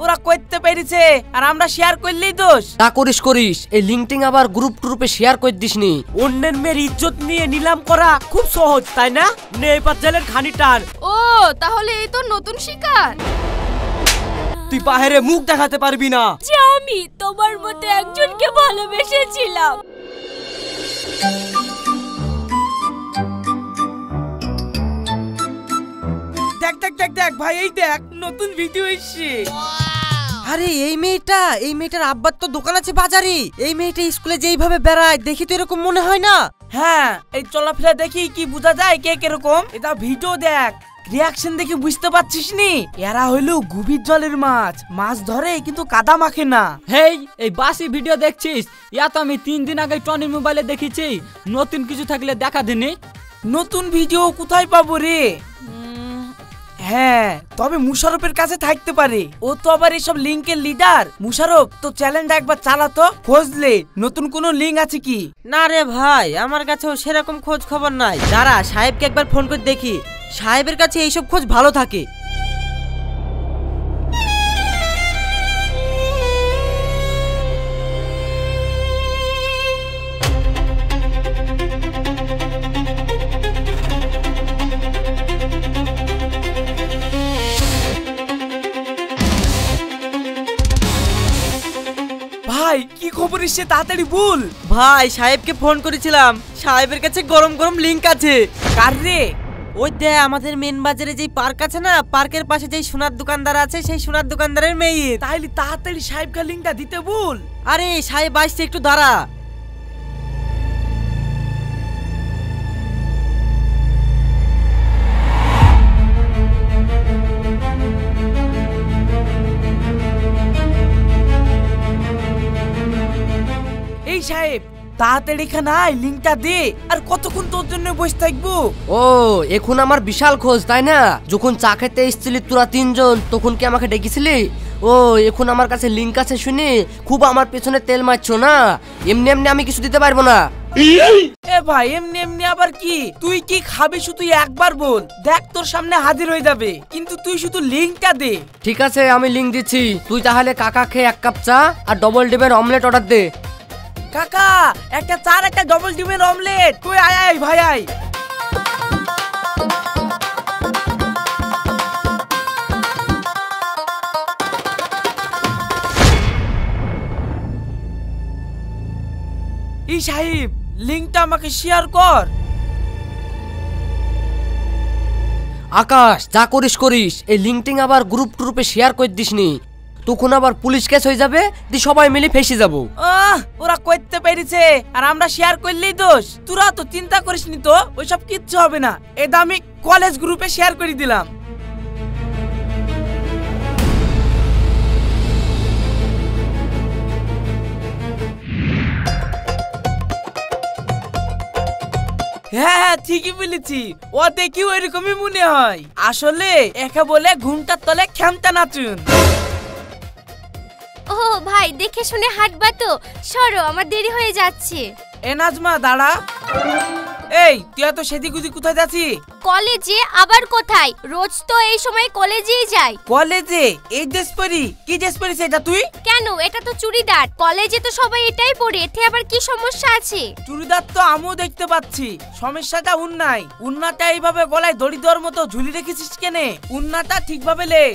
ওরা করতে পেরেছে আর আমরা শেয়ার করলেই দোষ। তা করিস এই লিঙ্কটিং আবার গ্রুপ ট্রুপে শেয়ার করে দিসনি। অন্যের মেয়ের ইজ্জত নিয়ে নিলাম করা খুব সহজ তাই না? নে এবার জেলের খানি টান। ও তাহলে এই তো নতুন শিকার। তুই বাহিরে মুখ দেখাতে পারবি না যে আমি তোমার মতো একজনকে ভালোবেসেছিলাম। দেখ দেখ দেখ দেখ ভাই, এই দেখ নতুন ভিডিও এসেছে। আরে এই মেয়েটার আব্বার তো দোকান আছে বাজারে। এই মেয়েটা স্কুলে যেইভাবে বেড়ায় দেখি তো এরকম মনে হয় না? হ্যাঁ, এই চলাফেরা দেখি কি বোঝা যায় কে কিরকম। এটা ভিডিও দেখ, রিয়াকশন দেখে বুঝতে পারছিস নি? এরা হইলো গভীর জলের মাছ, মাছ ধরে কিন্তু কাদা মাখে না। হেই, এই বাসি ভিডিও দেখছিস? ইয়া তো আমি 3 দিন আগে টনির মোবাইলে দেখেছি। নতুন কিছু থাকলে দেখা দিনি। নতুন ভিডিও কোথায় পাবো রে? হ্যাঁ, তবে মুশারফের কাছে থাকতে পারে। ও তো আবার এসব লিংকের লিডার। মুশারফ তো চ্যালেঞ্জটা একবার চালাতো, খোঁজলে নতুন কোনো লিংক আছে কি? না রে ভাই, আমার কাছেও সেরকম খোঁজ খবর নাই। দাঁড়া সাহেবকে একবার ফোন করে দেখি, সাহেবের কাছে এইসব খোঁজ ভালো থাকে। ভাই কি খবর এসছে, তাড়াতাড়ি বল। ভাই সাহেবকে ফোন করেছিলাম, সাহেবের কাছে গরম গরম লিংক আছে। কার রে? ওই দে আমাদের মেন বাজারে যেই পার্ক আছে না, পার্কের পাশে যেই সোনার দোকানদার আছে, সেই সোনার দোকানদারের মেয়ে। তাইলে তাড়াতাড়ি সাহেবকে লিংকটা দিতে বল। আরে সাহেব আসছে, একটু দাঁড়া। এই সাহেব তাড়াতাড়ি এখানে আয়, লিংকটা দে। আর কতক্ষণ তোর জন্য বসে থাকবো? ও এখন আমার বিশাল খোঁজ তাই না? যখন চা খেতে এসেছিলি তোরা 3 জন, তখন কি আমাকে ডেকেছিলি? ও এখন আমার কাছে লিংক আছে শুনে খুব আমার পেছনে তেল মারছো না? এমনি এমনি আমি কিছু দিতে পারবো না। এ ভাই এমনি এমনি আবার কি? তুই কি খাবি শুধু একবার বল, দেখ তোর সামনে হাজির হয়ে যাবে। কিন্তু তুই শুধু লিংকটা দে। ঠিক আছে আমি লিংক দিচ্ছি, তুই তাহলে কাকা খেয়ে 1 কাপ চা আর ডবল ডিমের অমলেট অর্ডার দে। কাকা একটা চার একটা ডবল ডিমের অমলেট। তুই আয় আয় ভাই আয়। এই সাহেব লিংকটা আমাকে শেয়ার কর। আকাশ যা করিস এই লিঙ্কটিং আবার গ্রুপ ট্রুপে শেয়ার করে দিসনি, তখন আবার পুলিশ কেস হয়ে যাবে, দি সবাই মিলে ফেসে যাবো। ওরা করতে পেরেছে আর আমরা শেয়ার করলেই দোষ। তোরা তো চিন্তা করিসনি তো, ওইসব কিচ্ছু হবে না। এটা আমি কলেজ গ্রুপে শেয়ার করে দিলাম। হ্যাঁ হ্যাঁ ঠিকই বলেছি, ও দেখি ওইরকমই মনে হয়। আসলে একা বলে ঘুমটার তলে খেমটা নাচুন। ও ভাই দেখে শুনে হাঁটবা তো, সরো আমার দেরি হয়ে যাচ্ছে। এ নাজমা দাঁড়া। এই তুই এত সেদিগুদি কোথায় যাচ্ছি? কলেজে। আবার কোথায়? রোজ তো এই সময় কলেজেই যাই। কলেজে? এই ড্রেস পরি? কি ড্রেস পরিস এটা তুই? কেন, এটা তো চুড়িদার। কলেজে তো সবাই এটাই পরে, এতে আবার কি সমস্যা আছে? চুড়িদার তো আমিও দেখতে পাচ্ছি, সমস্যাটা উন্নাই। উন্নাটা এইভাবে গলায় দড়ি দেওয়ার মতো ঝুলি রেখেছিস কেনে? উন্নাটা ঠিকভাবে লে।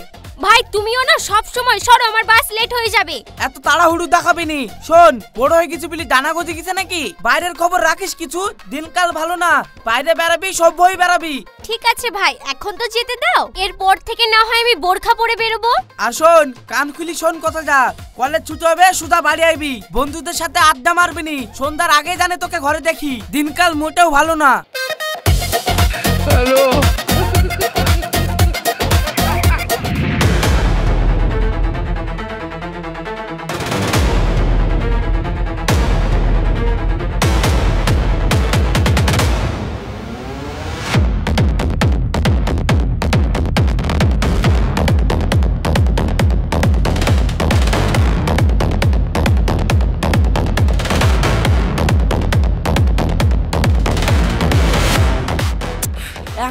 ভাই তুমিও না সব সময়, সরো আমার বাস লেট হয়ে যাবে। এত তাড়াহুড়ো দেখাবি নি। শোন, বড় হয়ে গেছি বলি ডানা গজে গেছে নাকি? বাইরের খবর রাখিস কিছু? দিনকাল ভালো না, বাইরে বেড়াবি সব ভয় বেড়াবি। ঠিক আছে ভাই, এখন তো যেতে দাও, এরপর থেকে না হয় আমি বোরখা পরে বেরোবো। আর শোন, কান খুলি শোন কথা যা। কলেজ ছুটি হবে সুদা বাড়ি আইবি, বন্ধুদের সাথে আড্ডা মারবি নি। সন্ধ্যার আগে জানে তোকে ঘরে দেখি। দিনকাল মোটেও ভালো না। হ্যালো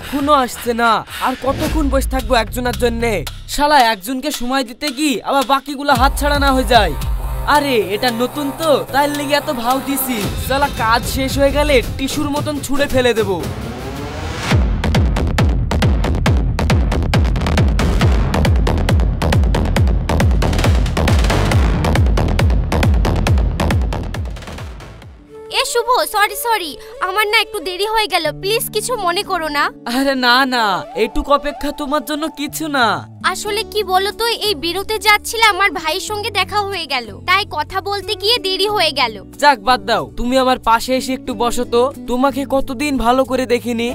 এখনো আসছে না। আর কতক্ষণ বসে থাকবো একজনের জন্যে? শালা একজনকে সময় দিতে কি আবার বাকিগুলো হাত ছাড়া না হয়ে যায়। আরে এটা নতুন তো, তাই লেগে এত ভাও দিছি। শালা কাজ শেষ হয়ে গেলে টিস্যুর মতন ছুঁড়ে ফেলে দেবো। শুভ, সরি আমার না একটু দেরি হয়ে গেল, প্লিজ কিছু মনে করো না। আরে না না, এইটুকু অপেক্ষা তোমার জন্য কিছু না। আসলে কি বলো তো, এই বেরোতে যাচ্ছিলে আমার ভাইয়ের সঙ্গে দেখা হয়ে গেল, তাই কথা বলতে গিয়ে দেরি হয়ে গেল। যাক বাদ দাও, তুমি আমার পাশে এসে একটু বসো তো। তোমাকে কতদিন ভালো করে দেখিনি।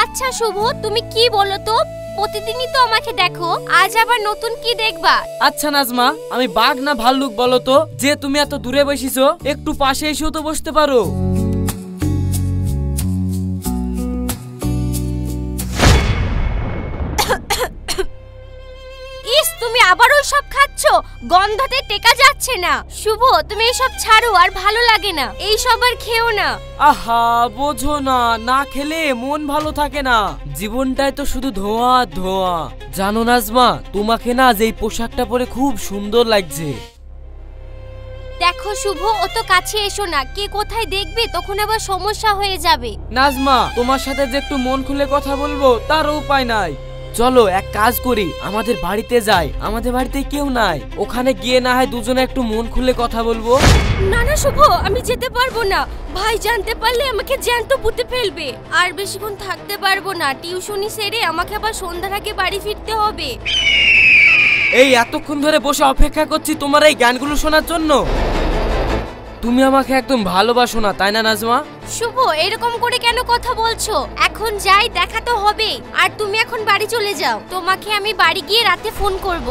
আচ্ছা শুভ, তুমি কি বলো তো, প্রতিদিনই তো আমাকে দেখো, আজ আবার নতুন কি দেখবা? আচ্ছা নাজমা, আমি বাঘ না ভাল্লুক বলো তো? যে তুমি এত দূরে বসিছো, একটু পাশে এসেও তো বসতে পারো। ইস, তুমি আবার ওই সব খাচ্ছো, গন্ধতে টেকা যাচ্ছে না। শুভ, তুমি এসব ছাড়ো, আর ভালো লাগে না, এই সব আর খেও না। আহা বোঝো না, না খেলে মন ভালো থাকে না। জীবনটাই তো শুধু ধোঁয়া ধোঁয়া। জানো নাজমা, তোমাকে না যে পোশাকটা পরে খুব সুন্দর লাগছে। দেখো শুভ, অত কাছে এসো না, কে কোথায় দেখবে, তখন আবার সমস্যা হয়ে যাবে। নাজমা, তোমার সাথে যে একটু মন খুলে কথা বলবো তার উপায় নাই। চলো এক কাজ করি, আমাদের বাড়িতে যাই। আমাদের বাড়িতে কেউ নাই, ওখানে গিয়ে না হয় দুজনে একটু মন খুলে কথা বলবো। না না শুভ, আমি যেতে পারবো না, ভাই জানতে পারলে আমাকে জ্যান্ত পুঁতে ফেলবে। আর বেশিক্ষণ থাকতে পারবো না, টিউশনি সেরে আমাকে আবার সন্ধ্যার আগে বাড়ি ফিরতে হবে। এই এতক্ষণ ধরে বসে অপেক্ষা করছি তোমার এই গানগুলো শোনার জন্য। তুমি আমাকে একদম ভালোবাসো না, তাই না নাজমা? শুভ, এরকম করে কেন কথা বলছো? এখন যাই, দেখা তো হবে। আর তুমি এখন বাড়ি চলে যাও, তোমাকে আমি বাড়ি গিয়ে রাতে ফোন করব।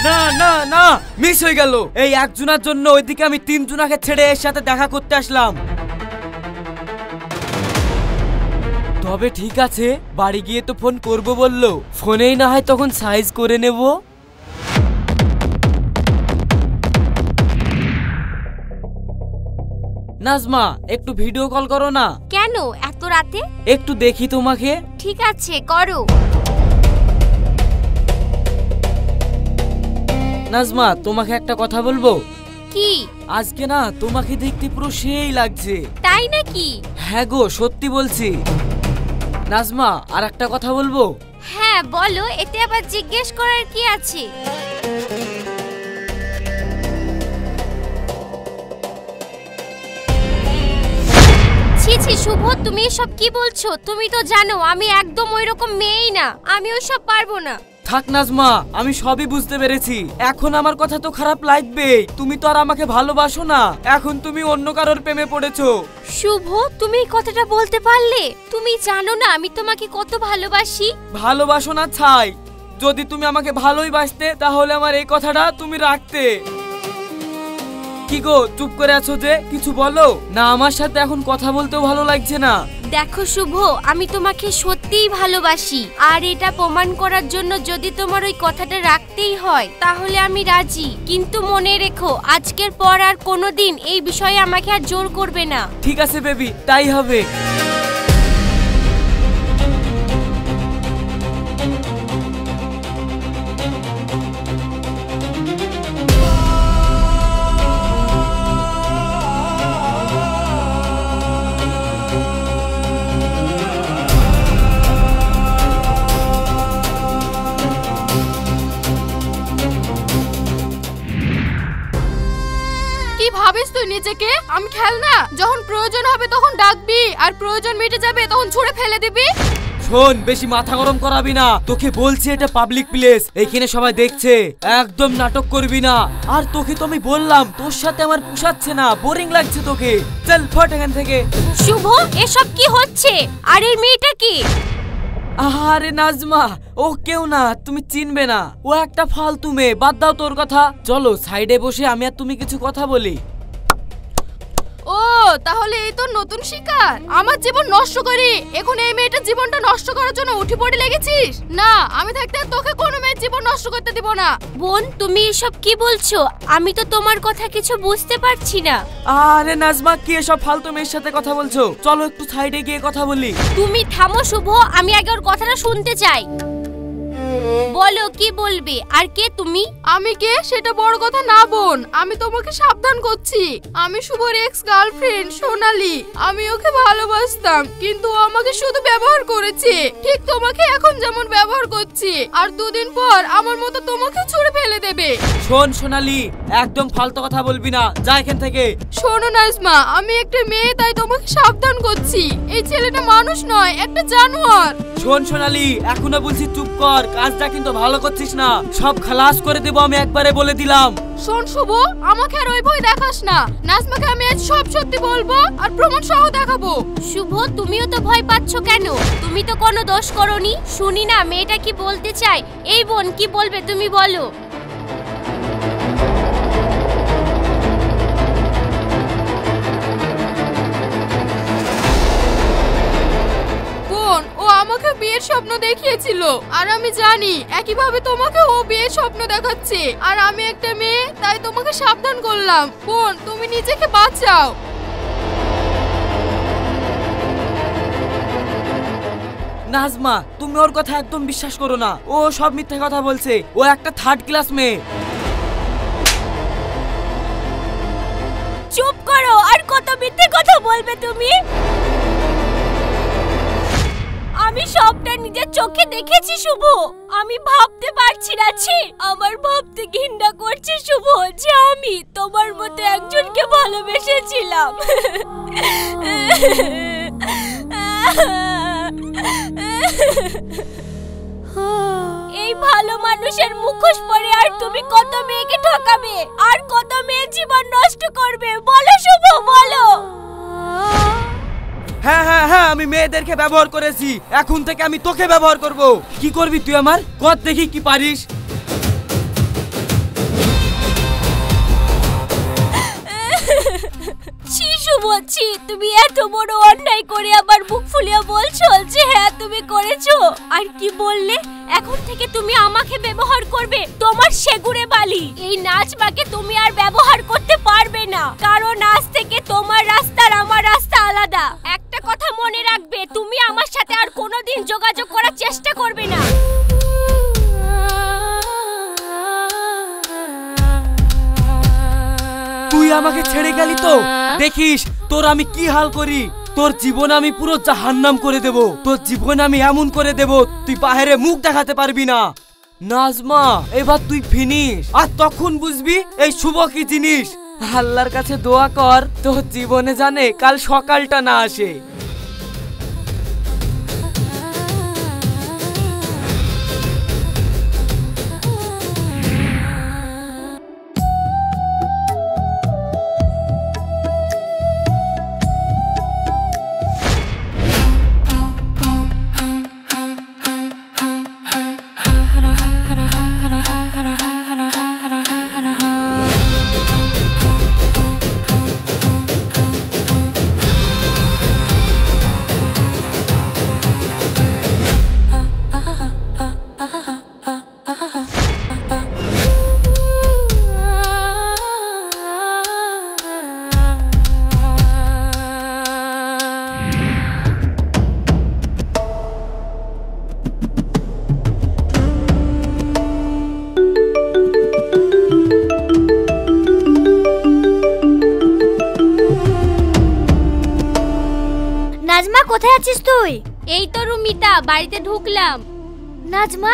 না না না, মিস হয়ে গেল। এই একজনের জন্য ওইদিকে আমি তিনজনাকে ছেড়ে এর সাথে দেখা করতে আসলাম। তবে ঠিক আছে, বাড়ি গিয়ে তো ফোন করব বললো, ফোনেই না হয় তখন সাইজ করে নেব। নাজমা, একটু ভিডিও কল করো না। কেন এত রাতে? একটু দেখি তোমাকে। ঠিক আছে, করো। নাজমা, তোমাকে একটা কথা বলবো। কি? আজকে না তোমাকে দেখতে পুরো সেই লাগছে। তাই নাকি? হ্যাঁ গো, সত্যি বলছি। নাজমা, আর একটা কথা বলবো। হ্যাঁ বলো, এতে আবার জিজ্ঞেস করার কি আছে? ছি ছি শুভ, তুমি এসব কি বলছো? তুমি তো জানো আমি একদম ওইরকম মেয়েই না, আমি ওসব পারবো না। থাক নাজমা, আমি সবই বুঝতে পেরেছি। এখন আমার কথা তো খারাপ লাগবে, তুমি তো আর আমাকে ভালোবাসো না, এখন তুমি অন্য কারোর প্রেমে পড়েছো। শুভ, তুমি এই কথাটা বলতে পারলে? তুমি জানো না আমি তোমাকে কত ভালোবাসি। ভালোবাসো না ছাই, যদি তুমি আমাকে ভালোই বাসতে তাহলে আমার এই কথাটা তুমি রাখতে। কি গো, চুপ করে আছো যে, কিছু বলো না। আমার সাথে এখন কথা বলতেও ভালো লাগছে না। দেখো শুভ, আমি তোমাকে সত্যিই ভালোবাসি, আর এটা প্রমাণ করার জন্য যদি তোমার ওই কথাটা রাখতেই হয় তাহলে আমি রাজি। কিন্তু মনে রেখো, আজকের পর আর কোনোদিন এই বিষয়ে আমাকে আর জোর করবে না। ঠিক আছে বেবি, তাই হবে। ভাবিস তুই নিজেকে? আমি খেলনা, যখন প্রয়োজন হবে তখন ডাকবি, আর প্রয়োজন মিটে যাবে তখন ছুঁড়ে ফেলে দিবি। শোন, বেশি মাথা গরম করাবি না, তোকে বলছি এটা পাবলিক প্লেস, এখানে সবাই দেখছে, একদম নাটক করবি না। আর তোকে তো আমি বললাম তোর সাথে আমার পোষাচ্ছে না, বোরিং লাগছে তোকে, চল ফট এখান থেকে। শুভ, এসব কি হচ্ছে? আর এই মেয়েটা কি? আরে নাজমা, ও কেউ না, তুমি চিনবে না, ও একটা ফালতু মেয়ে, বাদ দাও তোর কথা। চলো সাইডে বসে আমি আর তুমি কিছু কথা বলি। ও তাহলে এই তো নতুন শিকার। আমার জীবন নষ্ট করি, এখন এই মেয়েটার জীবনটা নষ্ট করার জন্য উঠে পড়ে লেগেছিস? না, আমি থাকতে আর তোকে কোনো মেয়ের জীবন নষ্ট করতে দিব না। বোন, তুমি এসব কি বলছো? আমি তো তোমার কথা কিছু বুঝতে পারছি না। আরে নাজমা, কি এসব ফালতু মেয়ের সাথে কথা বলছো? চলো একটু সাইডে গিয়ে কথা বলি। তুমি থামো শুভ, আমি আগে ওর কথাটা শুনতে চাই। বলো, কি বলবে? আর কে তুমি? আমি কে সেটা বড় কথা না বোন, আমি তোমাকে সাবধান করছি। আমি শুভর এক্স গার্লফ্রেন্ড সোনালি। আমি ওকে ভালোবাসতাম, কিন্তু ও আমাকে শুধু ব্যবহার করেছে, ঠিক তোমাকে এখন যেমন ব্যবহার করছি। আর দুদিন পর আমার মতো তোমাকে ছুঁড়ে ফেলে দেবে। শোন সোনালি, একদম ফালতু কথা বলবি না, যা এখান থেকে। শোনো নাজমা, আমি একটা মেয়ে, তাই তোমাকে সাবধান করছি। এই ছেলেটা মানুষ নয়, একটা জানোয়ার। শোন সোনালি, এখনো বলছি চুপ কর, কাজটা কিন্তু ভালো করছিস না। সব খালাস করে দেবো আমি, একবারে বলে দিলাম। শোন শুভ, আমাকে আর ওই ভয় দেখাস না। নাজমাকে আমি আজ সব সত্যি বলবো আর প্রমাণ সহ দেখাবো। শুভ, তুমিও তো ভয় পাচ্ছ কেন? তুমি তো কোনো দোষ করোনি। শুনি না মেয়েটা কি বলতে চায়। এই বোন, কি বলবে তুমি বলো। ও আমাকে বিয়ের স্বপ্ন দেখিয়েছিল, আর আমি জানি একইভাবে তোমাকে ও বিয়ের স্বপ্ন দেখাচ্ছে। আর আমি একটা মেয়ে, তাই তোমাকে সাবধান করলাম। বোন, তুমি নিজেকে বাঁচাও। নাজমা, তুমি ওর কথা একদম বিশ্বাস করো না, ও সব মিথ্যা কথা বলছে। ও একটা থার্ড ক্লাস মেয়ে। চুপ করো, আর কত মিথ্যে কথা বলবে তুমি? আমি সবটা নিজের চোখে দেখেছি শুভ। আমি ভাবতে পারছি না, ছি, আমার ভাবতে ঘৃণা করছে শুভ যে আমি তোমার মতো একজনকে ভালোবেসেছিলাম। এই ভালো মানুষের মুখোশ পরে আর তুমি কত মেয়েকে ঠকাবে, আর কত মেয়ের জীবন নষ্ট করবে? বলো শুভ, বলো। হ্যাঁ হ্যাঁ হ্যাঁ, আমি মেয়েদেরকে ব্যবহার করেছি, এখন থেকে আমি তোকে ব্যবহার করব। কি করবি তুই আমার? কর দেখি কি পারিস। ছি শুভ, ছি, তুমি এত বড় অন্যায় করে আবার মুখ ফুলিয়ে বলছো যে হ্যাঁ তুমি করেছো। আর কি বললে? এখন থেকে তুমি আমাকে ব্যবহার করবে? তোমার সেগুড়ে বালি। এই নাজমাকে তুমি আর ব্যবহার করতে পারবে না, কারণ আজ থেকে তোমার রাস্তা আর আমার রাস্তা আলাদা। একটা কথা মনে রাখবে, তুমি আমার সাথে আর কোনোদিন যোগাযোগ করার চেষ্টা করবে না। তুই আমাকে ছেড়ে গেলি তো, দেখিস তোর আমি কি হাল করি। তোর জীবন আমি পুরো জাহান্নাম করে দেব। তোর জীবন আমি এমন করে দেব, তুই বাইরে মুখ দেখাতে পারবি না। নাজমা, এবার তুই ফিনিশ। আর তখন বুঝবি এই শুভ কি জিনিস। আল্লাহর কাছে দোয়া কর তোর জীবনে জানে কাল সকালটা না আসে। নাজমা, কোথায় আছিস তুই? এই তো রুমিতা, বাড়িতে ঢুকলাম। নাজমা,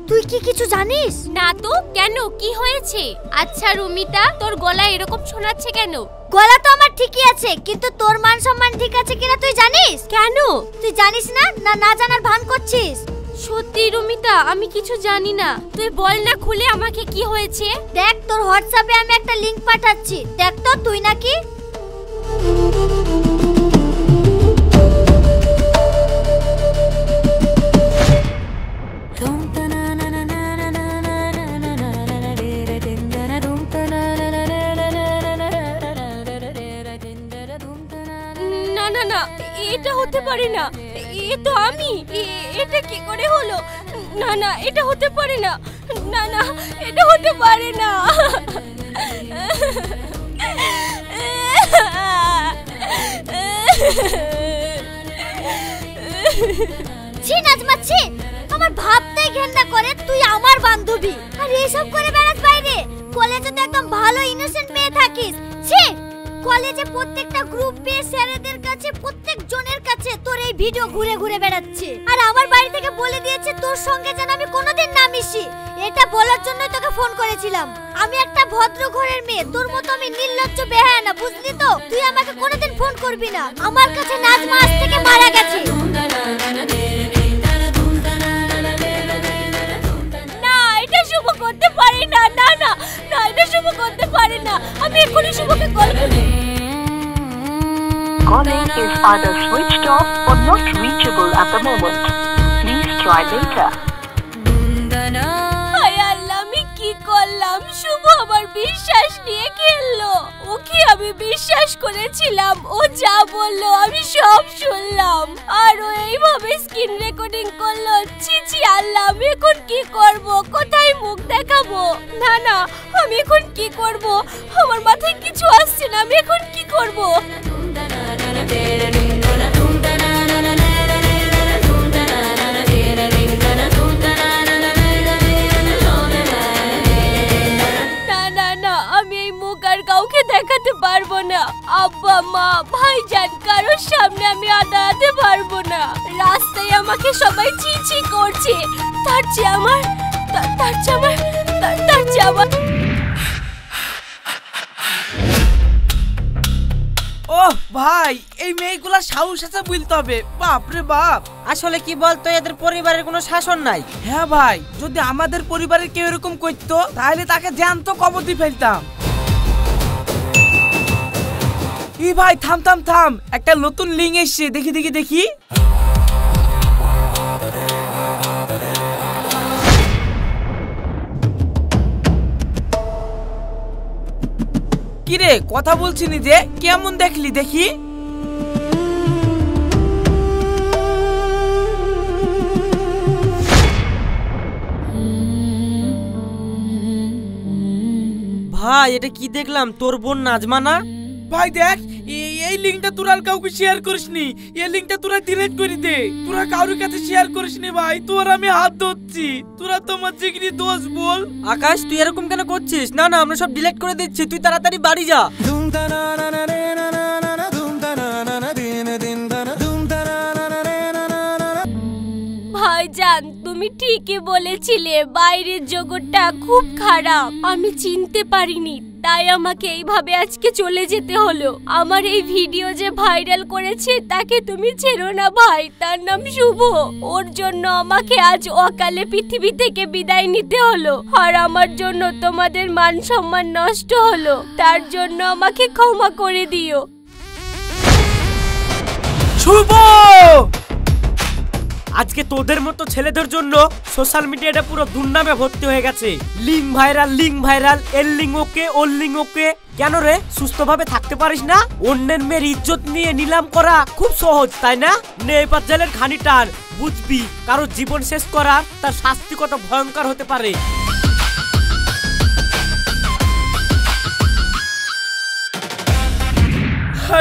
তুই কি কিছু জানিস? না তো, কেন, কি হয়েছে? আচ্ছা রুমিতা, তোর গলা এরকম শোনাচ্ছে কেন? গলা তো আমার ঠিকই আছে, কিন্তু তোর মান সম্মান ঠিক আছে কিনা তুই জানিস? কেন? তুই জানিস না, না জানার ভান করছিস? সত্যি রুমিতা, আমি কিছু জানি না। তুই বল না খুলে আমাকে কি হয়েছে। দেখ, তোর হোয়াটসঅ্যাপে আমি একটা লিংক পাঠাচ্ছি, দেখ তো তুই নাকি। না না না, এটা হতে পারে না। এ তো আমি। এটা কি করে হলো? না না, এটা হতে পারে না। না না, এটা হতে পারে না। ছি নাজমা ছি, আমার ভাবতেই ঘেন্না করে তুই আমার বান্ধবী আর এসব করে বেড়াস বাইরে। কলেজে তো একদম ভালো ইনোসেন্ট মেয়ে থাকিস। ছি, কলেজে প্রত্যেকটা গ্রুপ পেয়ে স্যারেদের কাছে প্রত্যেক জনের কাছে তোর এই ভিডিও ঘুরে ঘুরে বেড়াচ্ছে। আর আমার বাড়ি থেকে বলে দিয়েছে তোর সঙ্গে যেন আমি কোনোদিন না মিশি। এটা বলার জন্যই তোকে ফোন করেছিলাম। আমি একটা ভদ্র ঘরের মেয়ে, তোর মতো আমি নির্লজ্জ বেহায়া না, বুঝলি তো? তুই আমাকে কোনোদিন ফোন করবি না। আমার কাছে নাজমা আজ থেকে মারা গেছে। না, এটা শুভ করতে পারে না। না না না, এটা শুভ করতে পারে না। আমি এখনই শুভকে কল করি। Calling is either switched off or not reachable at the moment. Please try later. হায় আল্লাহ, আমি কি করলাম? শুভ আমার বিশ্বাস নিয়ে খেললো। ওকে আমি বিশ্বাস করেছিলাম, ও যা বললো আমি সব শুনলাম। আর ও এইভাবে স্ক্রিন রেকর্ডিং করলো। ছি ছি আল্লাহ, আমি এখন কি করব? কোথায় মুখ দেখাবো? না না, আমি এখন কি করব? আমার মাথায় কিছু আসছে না। আমি এখন কি করব? কাউকে দেখাতে পারবো না। আব্বা মা ভাইজান কারোর সামনে আমি দাঁড়াতে পারবো না। রাস্তায় আমাকে সবাই ছি করছে। তার চেয়ে আমার ওহ ভাই, এই মেয়েগুলা সাহস আছে বলতে হবে। বাপ রে বাপ, আসলে কি বলতো, এদের পরিবারের কোনো শাসন নাই। হ্যাঁ ভাই, যদি আমাদের পরিবারের কেউ এরকম করতো তাহলে তাকে জ্যান্ত কবর দিয়ে ফেলতাম। ই ভাই থাম থাম থাম, একটা নতুন লিঙ্ক এসছে, দেখি দেখি দেখি। কিরে কথা বলছিনি যে, কেমন দেখলি দেখি? ভাই এটা কি দেখলাম, তোর বোন নাজমা না? ভাই দেখ, এই লিংকটা তোরা আর কাউকে শেয়ার করিসনি। এই লিংকটা তোরা ডিলিট করে দে। তোরা কারোর কাছে শেয়ার করিসনি ভাই, তোর আমি হাত ধরছি। তোরা তোমার জিগরি দোষ বল। আকাশ তুই এরকম কেন করছিস? না না, আমরা সব ডিলিট করে দিচ্ছি, তুই তাড়াতাড়ি বাড়ি যা। ভাইজান, তুমি ঠিকই বলেছিলে, বাইরের জগৎটা খুব খারাপ। আমি চিনতে পারিনি, তাই আমাকে এইভাবে আজকে চলে যেতে হলো। আমার এই ভিডিও যে ভাইরাল করেছে তাকে তুমি ছেড়ো না ভাই, তার নাম শুভ। ওর জন্য আমাকে আজ অকালে পৃথিবী থেকে বিদায় নিতে হলো। আর আমার জন্য তোমাদের মান সম্মান নষ্ট হলো, তার জন্য আমাকে ক্ষমা করে দিও। শুভ, আজকে তোদের মতো ছেলেদের জন্য সোশ্যাল মিডিয়াটা পুরো দুর্নামে ভর্তি হয়ে গেছে। লিঙ্ক ভাইরাল, এর লিঙ্ক ওকে, ওর লিঙ্ক ওকে। কেন রে, সুস্থভাবে থাকতে পারিস না? অন্যের মেয়ের ইজ্জত নিয়ে নিলাম করা খুব সহজ, তাই না? নে এবার জেলের ঘানি টান, বুঝবি কারো জীবন শেষ করা তার শাস্তি কত ভয়ঙ্কর হতে পারে।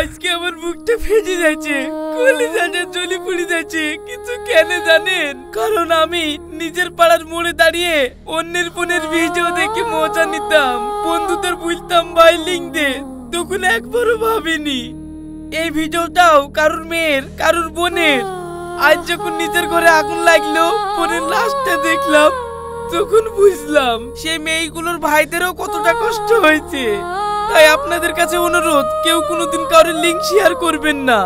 আজকে আমার বুকটা ফেটে যাচ্ছে, কলিজাটা জ্বলে পুড়ে যাচ্ছে। কিন্তু কেন জানেন? কারণ আমি নিজের পাড়ার মোড়ে দাঁড়িয়ে অন্যের বোনের ভিডিও দেখে মজা নিতাম, বন্ধুদের বলতাম ভাই লিঙ্ক দে। তখন একবারও ভাবিনি এই ভিডিওটাও কারুর মেয়ের, কারুর বোনের। আজ যখন নিজের ঘরে আগুন লাগলো, বোনের লাশটা দেখলাম, তখন বুঝলাম সেই মেয়েগুলোর ভাইদেরও কতটা কষ্ট হয়েছে। তাই আপনাদের কাছে অনুরোধ, কেউ কোনোদিন কারোর লিঙ্ক শেয়ার করবেন না।